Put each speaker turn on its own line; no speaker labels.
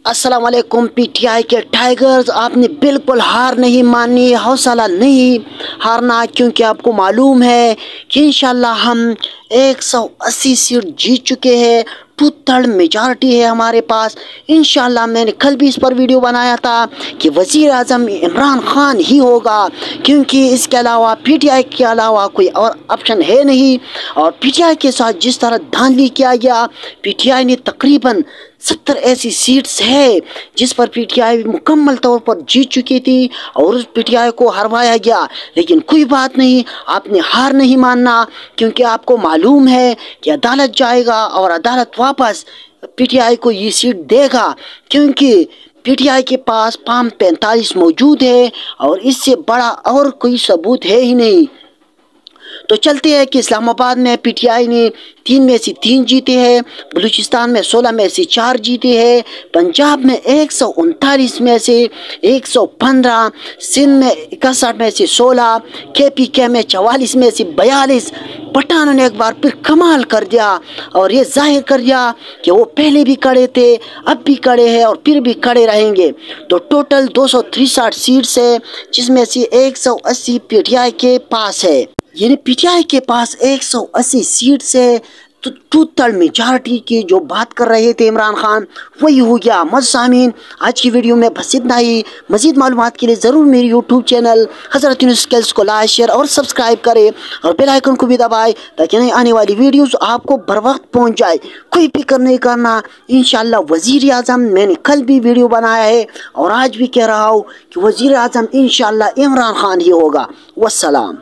अस्सलाम वालेकुम। पीटीआई के टाइगर्स, आपने बिल्कुल हार नहीं माननी, हौसला नहीं हारना, क्योंकि आपको मालूम है कि इंशाल्लाह हम 180 सीट जीत चुके हैं। 2/3 मेजॉरिटी है हमारे पास इंशाल्लाह। मैंने कल भी इस पर वीडियो बनाया था कि वज़ीर आज़म इमरान खान ही होगा, क्योंकि इसके अलावा पीटीआई के अलावा कोई और ऑप्शन है नहीं। और पीटीआई के साथ जिस तरह धांधली किया गया, पीटीआई ने तकरीबन 70 ऐसी सीट्स है जिस पर पीटीआई मुकम्मल तौर पर जीत चुकी थी और उस पीटीआई को हरवाया गया। लेकिन कोई बात नहीं, आपने हार नहीं मानना, क्योंकि आपको मालूम है कि अदालत जाएगा और अदालत वापस पीटीआई को ये सीट देगा, क्योंकि पीटीआई के पास फॉर्म 45 मौजूद है और इससे बड़ा और कोई सबूत है ही नहीं। तो चलते हैं कि इस्लामाबाद में पीटीआई ने 3 में से 3 जीते हैं, बलूचिस्तान में 16 में से 4 जीते हैं, पंजाब में 139 में से 115, सिंध में 61 में से 16, केपीके में 44 में से 42। पठानों ने एक बार फिर कमाल कर दिया और ये जाहिर कर दिया कि वो पहले भी खड़े थे, अब भी खड़े हैं और फिर भी खड़े रहेंगे। तो टोटल 263 सीट्स है, जिसमें से 180 पीटीआई के पास है। यानी पीटीआई के पास 180 सीट्स है। तो 2/3 मेजॉरिटी की जो बात कर रहे थे इमरान खान, वही हो गया। सामीन, आज की वीडियो में बस इतना ही। मज़ीद मालूमात के लिए ज़रूर मेरे यूट्यूब चैनल हज़रत यूनुस स्किल्स को लाइक, शेयर और सब्सक्राइब करें और बेल आइकन को भी दबाएं, ताकि नई आने वाली वीडियोस आपको बर वक्त पहुँच जाए। कोई फिक्र नहीं करना, इंशाल्लाह वज़ीर आज़म, मैंने कल भी वीडियो बनाया है और आज भी कह रहा हूँ कि वज़ीर आज़म इंशाल्लाह इमरान खान ही होगा। वस्सलाम।